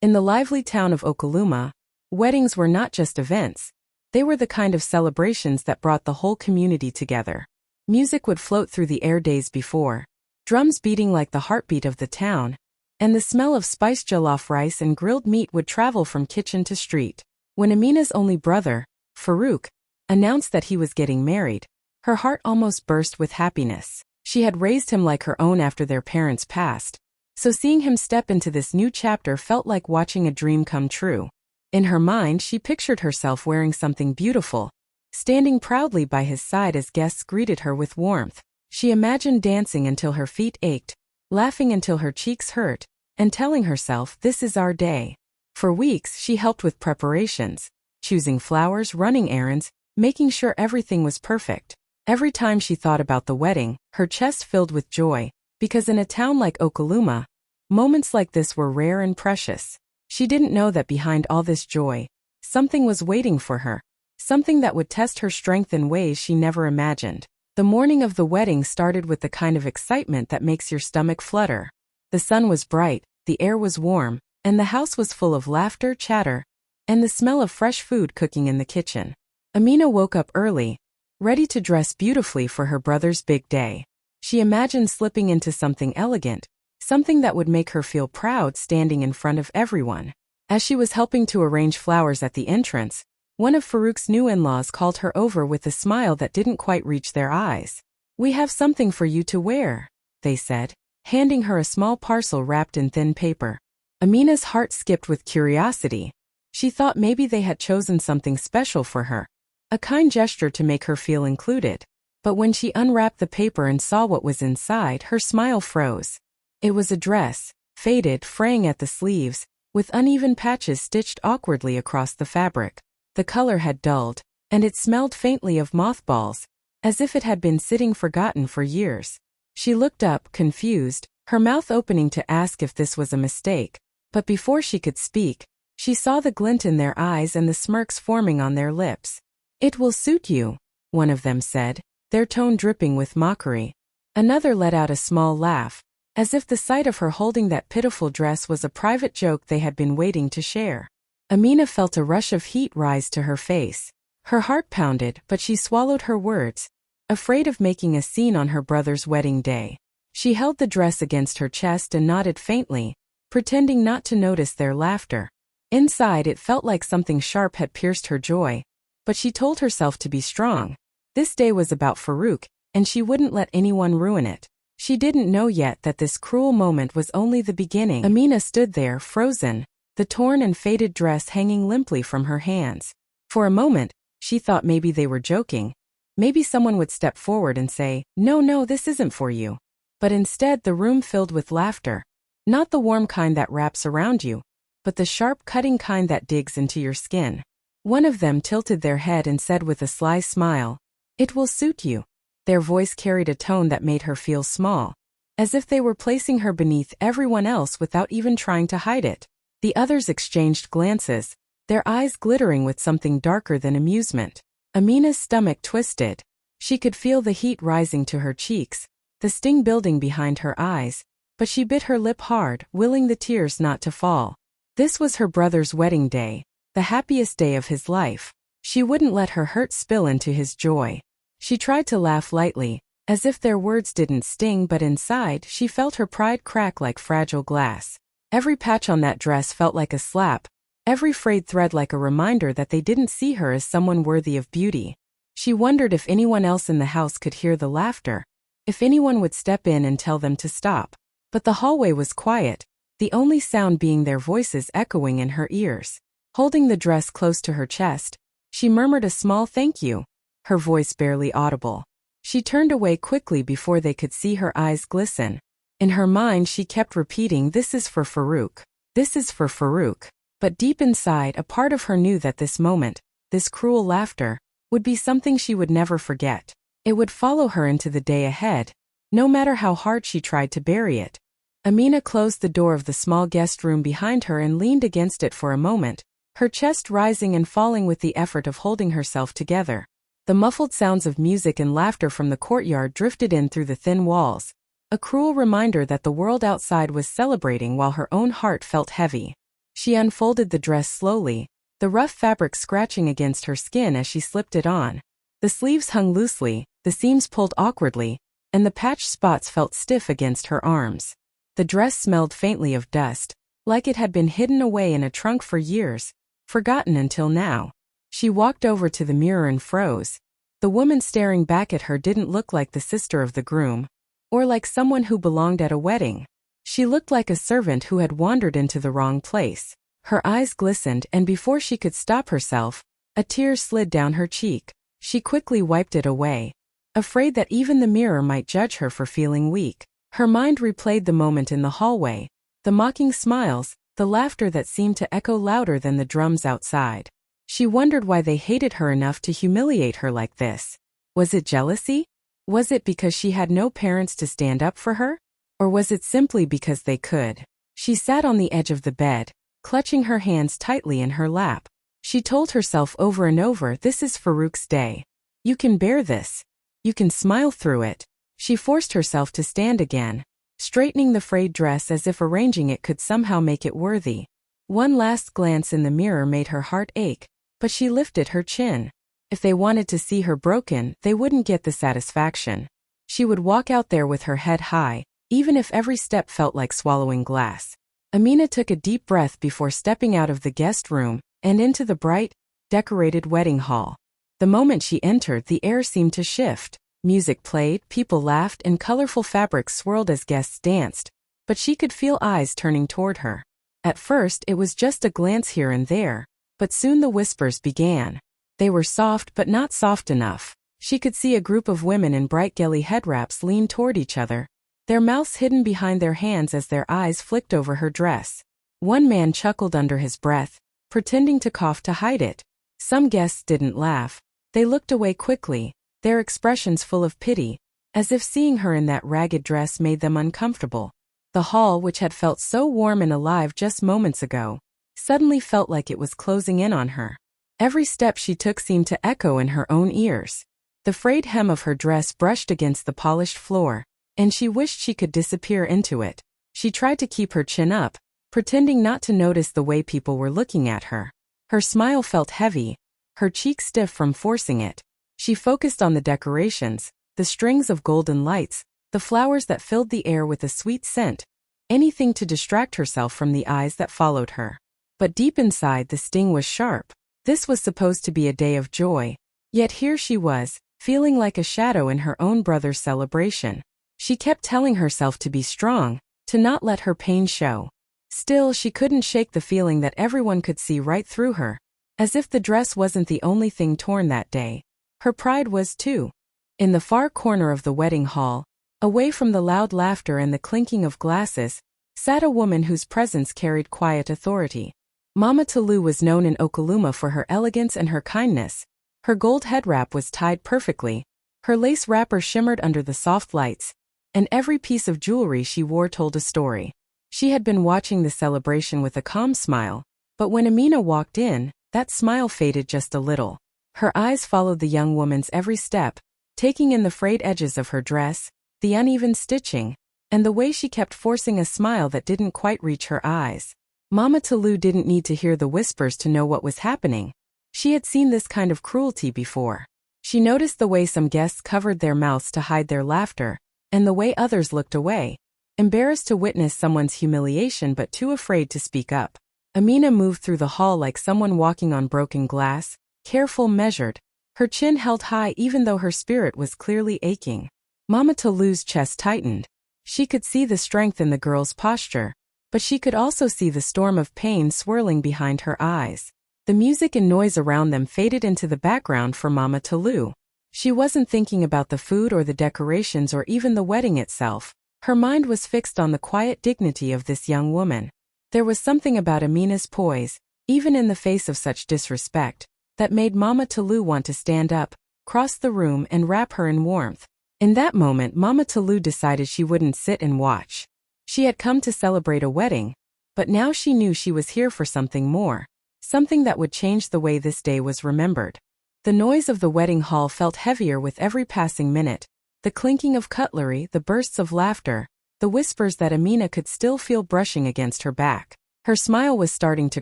In the lively town of Okaluma, weddings were not just events, they were the kind of celebrations that brought the whole community together. Music would float through the air days before, drums beating like the heartbeat of the town, and the smell of spiced jollof rice and grilled meat would travel from kitchen to street. When Amina's only brother, Farouk, announced that he was getting married, her heart almost burst with happiness. She had raised him like her own after their parents passed, so seeing him step into this new chapter felt like watching a dream come true. In her mind, she pictured herself wearing something beautiful, standing proudly by his side as guests greeted her with warmth. She imagined dancing until her feet ached, laughing until her cheeks hurt, and telling herself, "This is our day." For weeks, she helped with preparations, choosing flowers, running errands, making sure everything was perfect. Every time she thought about the wedding, her chest filled with joy, because in a town like Okaluma, moments like this were rare and precious. She didn't know that behind all this joy, something was waiting for her, something that would test her strength in ways she never imagined. The morning of the wedding started with the kind of excitement that makes your stomach flutter. The sun was bright, the air was warm, and the house was full of laughter, chatter, and the smell of fresh food cooking in the kitchen. Amina woke up early, ready to dress beautifully for her brother's big day. She imagined slipping into something elegant, something that would make her feel proud standing in front of everyone. As she was helping to arrange flowers at the entrance, one of Farouk's new in-laws called her over with a smile that didn't quite reach their eyes. "We have something for you to wear," they said, handing her a small parcel wrapped in thin paper. Amina's heart skipped with curiosity. She thought maybe they had chosen something special for her, a kind gesture to make her feel included. But when she unwrapped the paper and saw what was inside, her smile froze. It was a dress, faded, fraying at the sleeves, with uneven patches stitched awkwardly across the fabric. The color had dulled, and it smelled faintly of mothballs, as if it had been sitting forgotten for years. She looked up, confused, her mouth opening to ask if this was a mistake. But before she could speak, she saw the glint in their eyes and the smirks forming on their lips. "It will suit you," one of them said, their tone dripping with mockery. Another let out a small laugh, as if the sight of her holding that pitiful dress was a private joke they had been waiting to share. Amina felt a rush of heat rise to her face. Her heart pounded, but she swallowed her words, afraid of making a scene on her brother's wedding day. She held the dress against her chest and nodded faintly, pretending not to notice their laughter. Inside, it felt like something sharp had pierced her joy, but she told herself to be strong. This day was about Farouk, and she wouldn't let anyone ruin it. She didn't know yet that this cruel moment was only the beginning. Amina stood there, frozen, the torn and faded dress hanging limply from her hands. For a moment, she thought maybe they were joking. Maybe someone would step forward and say, No, this isn't for you." But instead, the room filled with laughter. Not the warm kind that wraps around you, but the sharp, cutting kind that digs into your skin. One of them tilted their head and said with a sly smile, "It will suit you." Their voice carried a tone that made her feel small, as if they were placing her beneath everyone else without even trying to hide it. The others exchanged glances, their eyes glittering with something darker than amusement. Amina's stomach twisted. She could feel the heat rising to her cheeks, the sting building behind her eyes, but she bit her lip hard, willing the tears not to fall. This was her brother's wedding day, the happiest day of his life. She wouldn't let her hurt spill into his joy. She tried to laugh lightly, as if their words didn't sting, but inside, she felt her pride crack like fragile glass. Every patch on that dress felt like a slap, every frayed thread like a reminder that they didn't see her as someone worthy of beauty. She wondered if anyone else in the house could hear the laughter, if anyone would step in and tell them to stop. But the hallway was quiet, the only sound being their voices echoing in her ears. Holding the dress close to her chest, she murmured a small thank you, her voice barely audible. She turned away quickly before they could see her eyes glisten. In her mind, she kept repeating, "This is for Farouk. This is for Farouk." But deep inside, a part of her knew that this moment, this cruel laughter, would be something she would never forget. It would follow her into the day ahead, no matter how hard she tried to bury it. Amina closed the door of the small guest room behind her and leaned against it for a moment, her chest rising and falling with the effort of holding herself together. The muffled sounds of music and laughter from the courtyard drifted in through the thin walls, a cruel reminder that the world outside was celebrating while her own heart felt heavy. She unfolded the dress slowly, the rough fabric scratching against her skin as she slipped it on. The sleeves hung loosely, the seams pulled awkwardly, and the patched spots felt stiff against her arms. The dress smelled faintly of dust, like it had been hidden away in a trunk for years, forgotten until now. She walked over to the mirror and froze. The woman staring back at her didn't look like the sister of the groom, or like someone who belonged at a wedding. She looked like a servant who had wandered into the wrong place. Her eyes glistened, and before she could stop herself, a tear slid down her cheek. She quickly wiped it away, afraid that even the mirror might judge her for feeling weak. Her mind replayed the moment in the hallway, the mocking smiles, the laughter that seemed to echo louder than the drums outside. She wondered why they hated her enough to humiliate her like this. Was it jealousy? Was it because she had no parents to stand up for her? Or was it simply because they could? She sat on the edge of the bed, clutching her hands tightly in her lap. She told herself over and over, this is Farouk's day. You can bear this. You can smile through it. She forced herself to stand again, straightening the frayed dress as if arranging it could somehow make it worthy. One last glance in the mirror made her heart ache, but she lifted her chin. If they wanted to see her broken, they wouldn't get the satisfaction. She would walk out there with her head high, even if every step felt like swallowing glass. Amina took a deep breath before stepping out of the guest room and into the bright, decorated wedding hall. The moment she entered, the air seemed to shift. Music played, people laughed, and colorful fabrics swirled as guests danced, but she could feel eyes turning toward her. At first, it was just a glance here and there, but soon the whispers began. They were soft but not soft enough. She could see a group of women in bright gelly head wraps lean toward each other, their mouths hidden behind their hands as their eyes flicked over her dress. One man chuckled under his breath, pretending to cough to hide it. Some guests didn't laugh. They looked away quickly, their expressions full of pity, as if seeing her in that ragged dress made them uncomfortable. The hall, which had felt so warm and alive just moments ago, suddenly felt like it was closing in on her. Every step she took seemed to echo in her own ears. The frayed hem of her dress brushed against the polished floor, and she wished she could disappear into it. She tried to keep her chin up, pretending not to notice the way people were looking at her. Her smile felt heavy, her cheek stiff from forcing it. She focused on the decorations, the strings of golden lights, the flowers that filled the air with a sweet scent, anything to distract herself from the eyes that followed her. But deep inside, the sting was sharp. This was supposed to be a day of joy, yet here she was, feeling like a shadow in her own brother's celebration. She kept telling herself to be strong, to not let her pain show. Still, she couldn't shake the feeling that everyone could see right through her, as if the dress wasn't the only thing torn that day. Her pride was too. In the far corner of the wedding hall, away from the loud laughter and the clinking of glasses, sat a woman whose presence carried quiet authority. Mama Tulu was known in Okoluma for her elegance and her kindness. Her gold head wrap was tied perfectly, her lace wrapper shimmered under the soft lights, and every piece of jewelry she wore told a story. She had been watching the celebration with a calm smile, but when Amina walked in, that smile faded just a little. Her eyes followed the young woman's every step, taking in the frayed edges of her dress, the uneven stitching, and the way she kept forcing a smile that didn't quite reach her eyes. Mama Tulu didn't need to hear the whispers to know what was happening. She had seen this kind of cruelty before. She noticed the way some guests covered their mouths to hide their laughter, and the way others looked away, embarrassed to witness someone's humiliation but too afraid to speak up. Amina moved through the hall like someone walking on broken glass, careful, measured, her chin held high even though her spirit was clearly aching. Mama Tulu's chest tightened. She could see the strength in the girl's posture, but she could also see the storm of pain swirling behind her eyes. The music and noise around them faded into the background for Mama Tulu. She wasn't thinking about the food or the decorations or even the wedding itself. Her mind was fixed on the quiet dignity of this young woman. There was something about Amina's poise, even in the face of such disrespect, that made Mama Tulu want to stand up, cross the room and wrap her in warmth. In that moment, Mama Tulu decided she wouldn't sit and watch. She had come to celebrate a wedding, but now she knew she was here for something more, something that would change the way this day was remembered. The noise of the wedding hall felt heavier with every passing minute, the clinking of cutlery, the bursts of laughter, the whispers that Amina could still feel brushing against her back. Her smile was starting to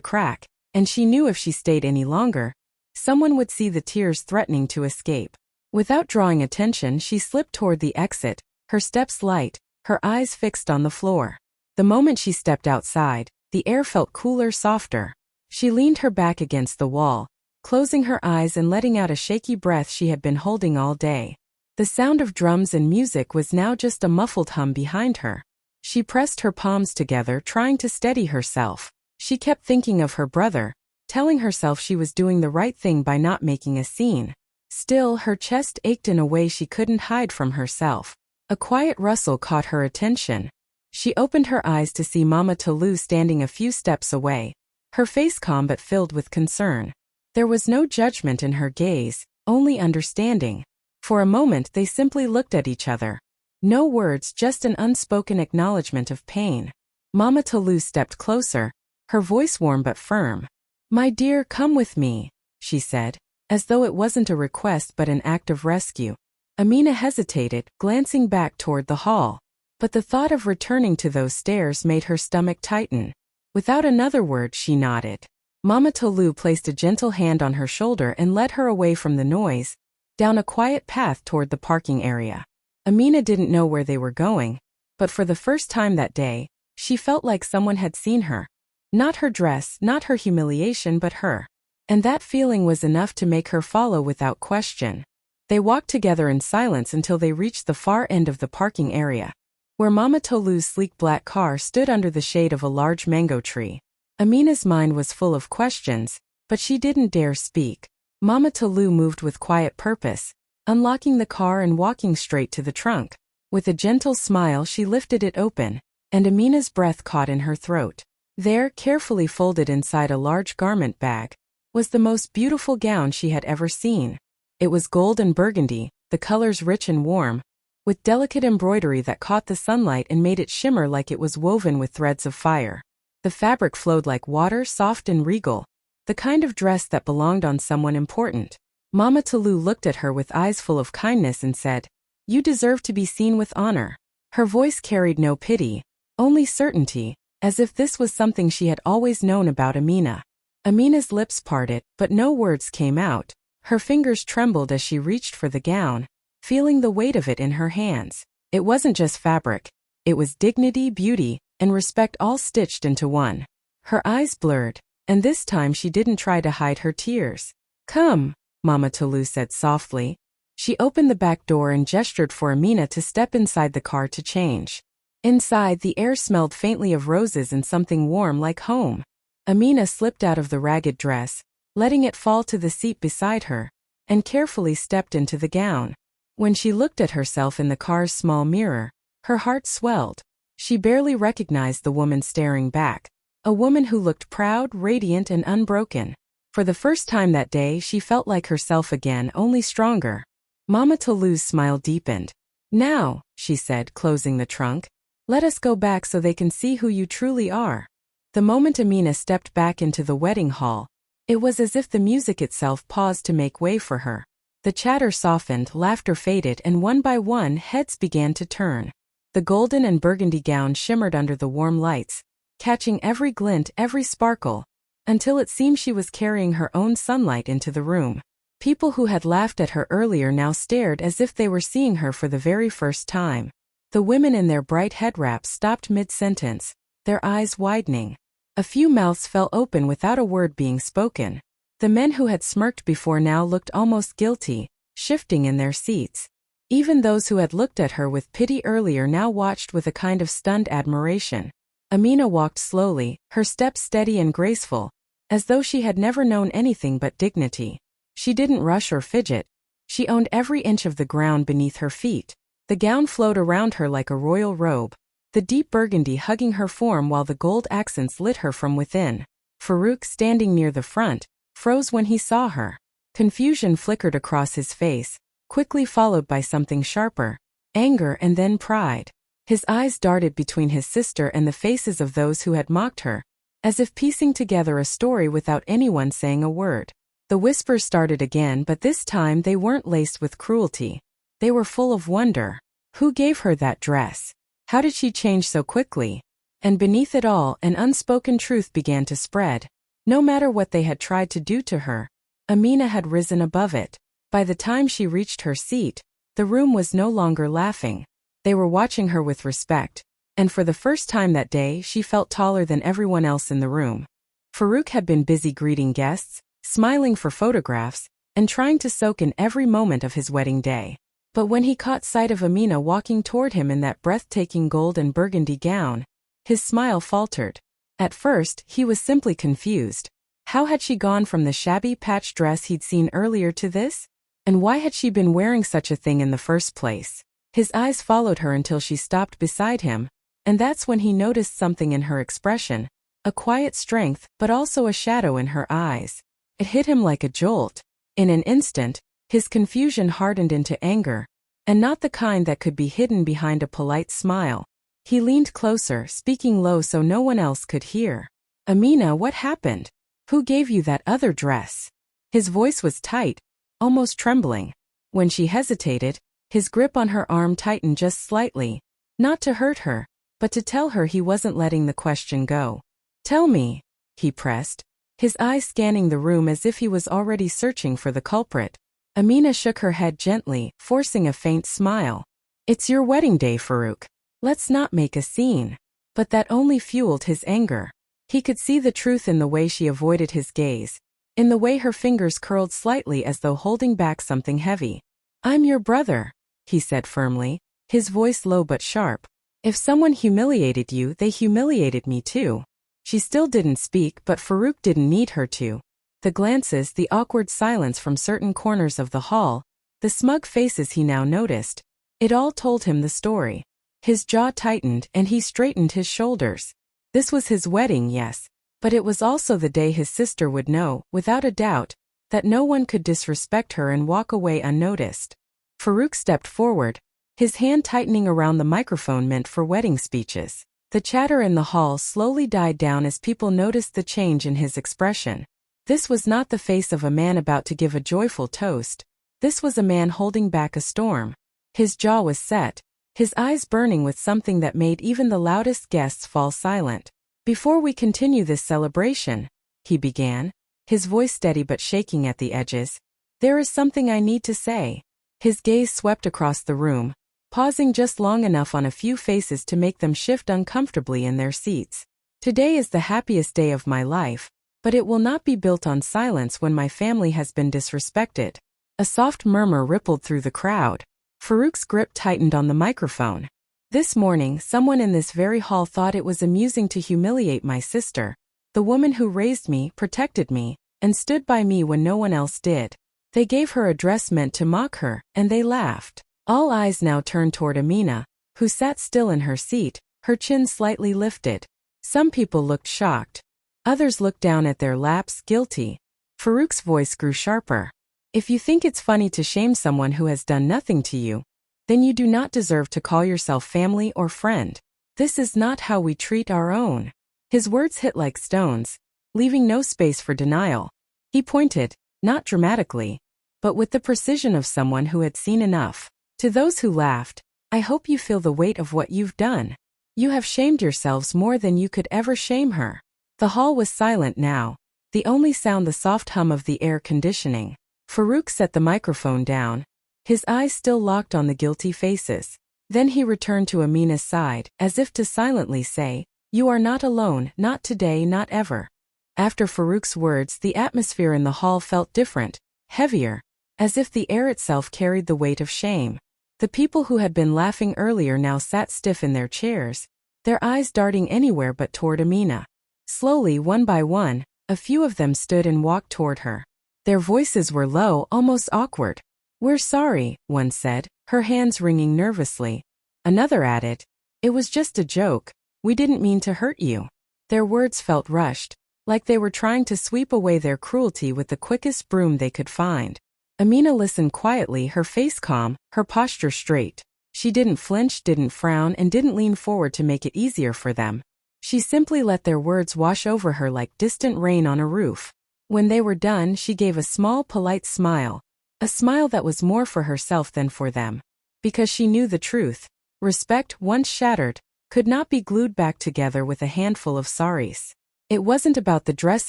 crack, and she knew if she stayed any longer, someone would see the tears threatening to escape. Without drawing attention, she slipped toward the exit, her steps light, her eyes fixed on the floor. The moment she stepped outside, the air felt cooler, softer. She leaned her back against the wall, closing her eyes and letting out a shaky breath she had been holding all day. The sound of drums and music was now just a muffled hum behind her. She pressed her palms together, trying to steady herself. She kept thinking of her brother, telling herself she was doing the right thing by not making a scene. Still, her chest ached in a way she couldn't hide from herself. A quiet rustle caught her attention. She opened her eyes to see Mama Tolu standing a few steps away, her face calm but filled with concern. There was no judgment in her gaze, only understanding. For a moment they simply looked at each other. No words, just an unspoken acknowledgement of pain. Mama Tolu stepped closer, her voice warm but firm. "My dear, come with me," she said, as though it wasn't a request but an act of rescue. Amina hesitated, glancing back toward the hall. But the thought of returning to those stairs made her stomach tighten. Without another word, she nodded. Mama Tolu placed a gentle hand on her shoulder and led her away from the noise, down a quiet path toward the parking area. Amina didn't know where they were going, but for the first time that day, she felt like someone had seen her. Not her dress, not her humiliation, but her. And that feeling was enough to make her follow without question. They walked together in silence until they reached the far end of the parking area, where Mama Tolu's sleek black car stood under the shade of a large mango tree. Amina's mind was full of questions, but she didn't dare speak. Mama Tolu moved with quiet purpose, unlocking the car and walking straight to the trunk. With a gentle smile, she lifted it open, and Amina's breath caught in her throat. There, carefully folded inside a large garment bag, was the most beautiful gown she had ever seen. It was gold and burgundy, the colors rich and warm, with delicate embroidery that caught the sunlight and made it shimmer like it was woven with threads of fire. The fabric flowed like water, soft and regal, the kind of dress that belonged on someone important. Mama Tolu looked at her with eyes full of kindness and said, "You deserve to be seen with honor." Her voice carried no pity, only certainty, as if this was something she had always known about Amina. Amina's lips parted, but no words came out. Her fingers trembled as she reached for the gown, feeling the weight of it in her hands. It wasn't just fabric. It was dignity, beauty, and respect all stitched into one. Her eyes blurred, and this time she didn't try to hide her tears. "Come," Mama Tolu said softly. She opened the back door and gestured for Amina to step inside the car to change. Inside, the air smelled faintly of roses and something warm like home. Amina slipped out of the ragged dress, letting it fall to the seat beside her, and carefully stepped into the gown. When she looked at herself in the car's small mirror, her heart swelled. She barely recognized the woman staring back, a woman who looked proud, radiant, and unbroken. For the first time that day, she felt like herself again, only stronger. Mama Tolu's smile deepened. "Now," she said, closing the trunk, "let us go back so they can see who you truly are." The moment Amina stepped back into the wedding hall, it was as if the music itself paused to make way for her. The chatter softened, laughter faded, and one by one, heads began to turn. The golden and burgundy gown shimmered under the warm lights, catching every glint, every sparkle, until it seemed she was carrying her own sunlight into the room. People who had laughed at her earlier now stared as if they were seeing her for the very first time. The women in their bright head wraps stopped mid-sentence, their eyes widening. A few mouths fell open without a word being spoken. The men who had smirked before now looked almost guilty, shifting in their seats. Even those who had looked at her with pity earlier now watched with a kind of stunned admiration. Amina walked slowly, her steps steady and graceful, as though she had never known anything but dignity. She didn't rush or fidget. She owned every inch of the ground beneath her feet. The gown flowed around her like a royal robe, the deep burgundy hugging her form while the gold accents lit her from within. Farouk, standing near the front, froze when he saw her. Confusion flickered across his face, quickly followed by something sharper, anger and then pride. His eyes darted between his sister and the faces of those who had mocked her, as if piecing together a story without anyone saying a word. The whispers started again, but this time they weren't laced with cruelty. They were full of wonder. Who gave her that dress? How did she change so quickly? And beneath it all, an unspoken truth began to spread. No matter what they had tried to do to her, Amina had risen above it. By the time she reached her seat, the room was no longer laughing. They were watching her with respect, and for the first time that day she felt taller than everyone else in the room. Farouk had been busy greeting guests, smiling for photographs, and trying to soak in every moment of his wedding day. But when he caught sight of Amina walking toward him in that breathtaking gold and burgundy gown, his smile faltered. At first, he was simply confused. How had she gone from the shabby patched dress he'd seen earlier to this? And why had she been wearing such a thing in the first place? His eyes followed her until she stopped beside him, and that's when he noticed something in her expression, a quiet strength but also a shadow in her eyes. It hit him like a jolt. In an instant, his confusion hardened into anger, and not the kind that could be hidden behind a polite smile. He leaned closer, speaking low so no one else could hear. "Amina, what happened? Who gave you that other dress?" His voice was tight, almost trembling. When she hesitated, his grip on her arm tightened just slightly, not to hurt her, but to tell her he wasn't letting the question go. "Tell me," he pressed, his eyes scanning the room as if he was already searching for the culprit. Amina shook her head gently, forcing a faint smile. "It's your wedding day, Farouk. Let's not make a scene." But that only fueled his anger. He could see the truth in the way she avoided his gaze, in the way her fingers curled slightly as though holding back something heavy. "I'm your brother," he said firmly, his voice low but sharp. "If someone humiliated you, they humiliated me too." She still didn't speak, but Farouk didn't need her to. The glances, the awkward silence from certain corners of the hall, the smug faces he now noticed, it all told him the story. His jaw tightened and he straightened his shoulders. This was his wedding, yes, but it was also the day his sister would know, without a doubt, that no one could disrespect her and walk away unnoticed. Farouk stepped forward, his hand tightening around the microphone meant for wedding speeches. The chatter in the hall slowly died down as people noticed the change in his expression. This was not the face of a man about to give a joyful toast. This was a man holding back a storm. His jaw was set, his eyes burning with something that made even the loudest guests fall silent. "Before we continue this celebration," he began, his voice steady but shaking at the edges, "there is something I need to say." His gaze swept across the room, pausing just long enough on a few faces to make them shift uncomfortably in their seats. "Today is the happiest day of my life, but it will not be built on silence when my family has been disrespected." A soft murmur rippled through the crowd. Farouk's grip tightened on the microphone. "This morning, someone in this very hall thought it was amusing to humiliate my sister, the woman who raised me, protected me, and stood by me when no one else did. They gave her a dress meant to mock her, and they laughed." All eyes now turned toward Amina, who sat still in her seat, her chin slightly lifted. Some people looked shocked. Others looked down at their laps, guilty. Farouk's voice grew sharper. "If you think it's funny to shame someone who has done nothing to you, then you do not deserve to call yourself family or friend. This is not how we treat our own." His words hit like stones, leaving no space for denial. He pointed, not dramatically, but with the precision of someone who had seen enough. "To those who laughed, I hope you feel the weight of what you've done. You have shamed yourselves more than you could ever shame her." The hall was silent now, the only sound the soft hum of the air conditioning. Farouk set the microphone down, his eyes still locked on the guilty faces. Then he returned to Amina's side, as if to silently say, "You are not alone, not today, not ever." After Farouk's words, the atmosphere in the hall felt different, heavier, as if the air itself carried the weight of shame. The people who had been laughing earlier now sat stiff in their chairs, their eyes darting anywhere but toward Amina. Slowly, one by one, a few of them stood and walked toward her. Their voices were low, almost awkward. "We're sorry," one said, her hands wringing nervously. Another added, "It was just a joke. We didn't mean to hurt you." Their words felt rushed, like they were trying to sweep away their cruelty with the quickest broom they could find. Amina listened quietly, her face calm, her posture straight. She didn't flinch, didn't frown, and didn't lean forward to make it easier for them. She simply let their words wash over her like distant rain on a roof. When they were done, she gave a small, polite smile, a smile that was more for herself than for them. Because she knew the truth. Respect once shattered, could not be glued back together with a handful of saris. It wasn't about the dress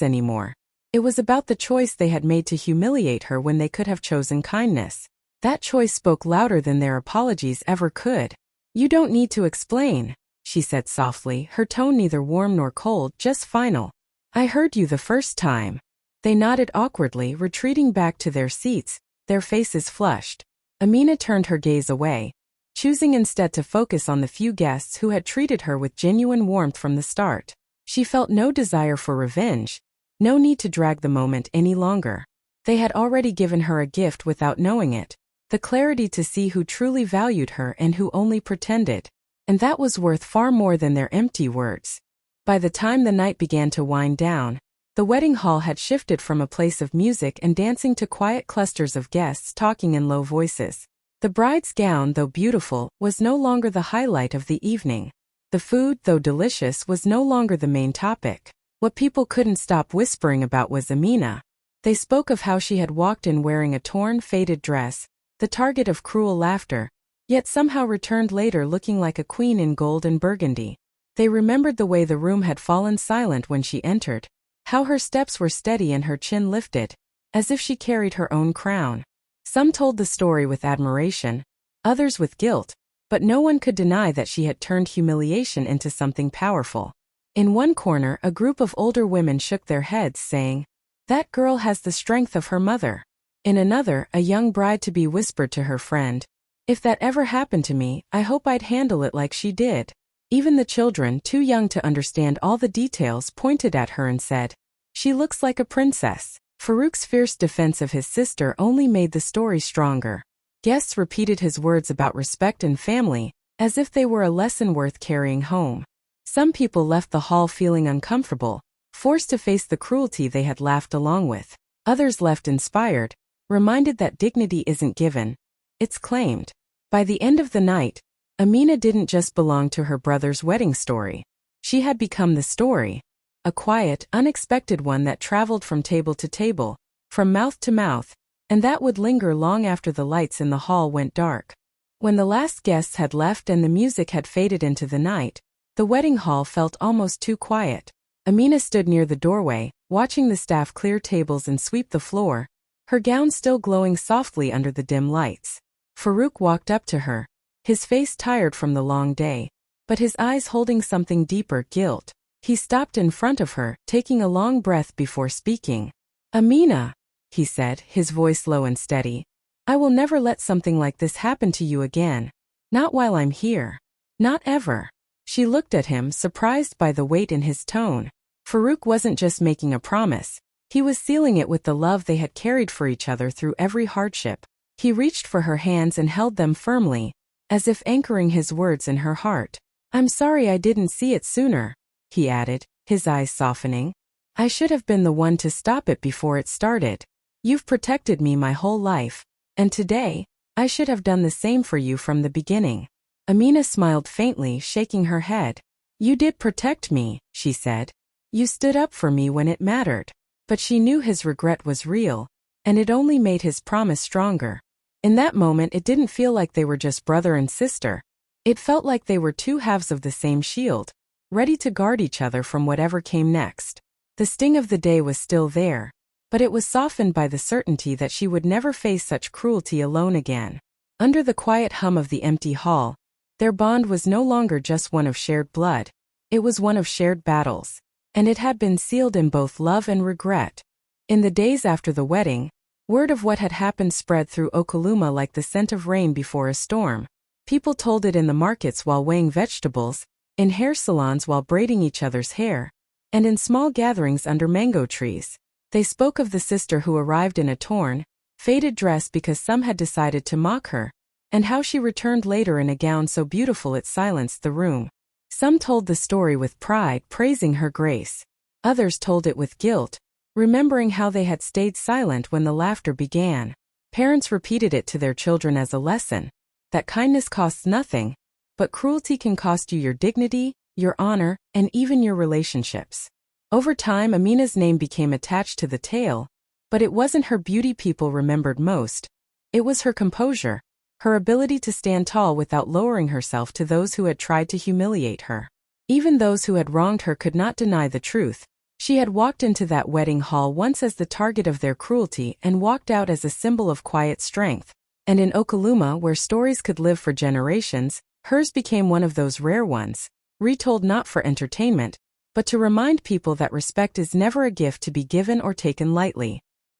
anymore. It was about the choice they had made to humiliate her when they could have chosen kindness. That choice spoke louder than their apologies ever could. "You don't need to explain," she said softly, her tone neither warm nor cold, just final. "I heard you the first time." They nodded awkwardly, retreating back to their seats, their faces flushed. Amina turned her gaze away, choosing instead to focus on the few guests who had treated her with genuine warmth from the start. She felt no desire for revenge, no need to drag the moment any longer. They had already given her a gift without knowing it, the clarity to see who truly valued her and who only pretended. And that was worth far more than their empty words. By the time the night began to wind down, the wedding hall had shifted from a place of music and dancing to quiet clusters of guests talking in low voices. The bride's gown, though beautiful, was no longer the highlight of the evening. The food, though delicious, was no longer the main topic. What people couldn't stop whispering about was Amina. They spoke of how she had walked in wearing a torn, faded dress, the target of cruel laughter, yet somehow returned later looking like a queen in gold and burgundy. They remembered the way the room had fallen silent when she entered, how her steps were steady and her chin lifted, as if she carried her own crown. Some told the story with admiration, others with guilt, but no one could deny that she had turned humiliation into something powerful. In one corner, a group of older women shook their heads, saying, "That girl has the strength of her mother." In another, a young bride-to-be whispered to her friend, "If that ever happened to me, I hope I'd handle it like she did." Even the children, too young to understand all the details, pointed at her and said, "She looks like a princess." Farouk's fierce defense of his sister only made the story stronger. Guests repeated his words about respect and family, as if they were a lesson worth carrying home. Some people left the hall feeling uncomfortable, forced to face the cruelty they had laughed along with. Others left inspired, reminded that dignity isn't given, it's claimed. By the end of the night, Amina didn't just belong to her brother's wedding story. She had become the story, a quiet, unexpected one that traveled from table to table, from mouth to mouth, and that would linger long after the lights in the hall went dark. When the last guests had left and the music had faded into the night, the wedding hall felt almost too quiet. Amina stood near the doorway, watching the staff clear tables and sweep the floor, her gown still glowing softly under the dim lights. Farouk walked up to her, his face tired from the long day, but his eyes holding something deeper, guilt. He stopped in front of her, taking a long breath before speaking. "Amina," he said, his voice low and steady, "I will never let something like this happen to you again. Not while I'm here. Not ever." She looked at him, surprised by the weight in his tone. Farouk wasn't just making a promise. He was sealing it with the love they had carried for each other through every hardship. He reached for her hands and held them firmly, as if anchoring his words in her heart. "I'm sorry I didn't see it sooner," he added, his eyes softening. "I should have been the one to stop it before it started. You've protected me my whole life, and today, I should have done the same for you from the beginning." Amina smiled faintly, shaking her head. "You did protect me," she said. "You stood up for me when it mattered." But she knew his regret was real, and it only made his promise stronger. In that moment it didn't feel like they were just brother and sister. It felt like they were two halves of the same shield, ready to guard each other from whatever came next. The sting of the day was still there, but it was softened by the certainty that she would never face such cruelty alone again. Under the quiet hum of the empty hall, their bond was no longer just one of shared blood, it was one of shared battles, and it had been sealed in both love and regret. In the days after the wedding, word of what had happened spread through Okoluma like the scent of rain before a storm. People told it in the markets while weighing vegetables, in hair salons while braiding each other's hair, and in small gatherings under mango trees. They spoke of the sister who arrived in a torn, faded dress because some had decided to mock her, and how she returned later in a gown so beautiful it silenced the room. Some told the story with pride, praising her grace. Others told it with guilt, remembering how they had stayed silent when the laughter began. Parents repeated it to their children as a lesson, that kindness costs nothing, but cruelty can cost you your dignity, your honor, and even your relationships. Over time, Amina's name became attached to the tale, but it wasn't her beauty people remembered most. It was her composure, her ability to stand tall without lowering herself to those who had tried to humiliate her. Even those who had wronged her could not deny the truth. She had walked into that wedding hall once as the target of their cruelty and walked out as a symbol of quiet strength. And in Okaluma, where stories could live for generations, hers became one of those rare ones, retold not for entertainment, but to remind people that respect is never a gift to be given or taken lightly.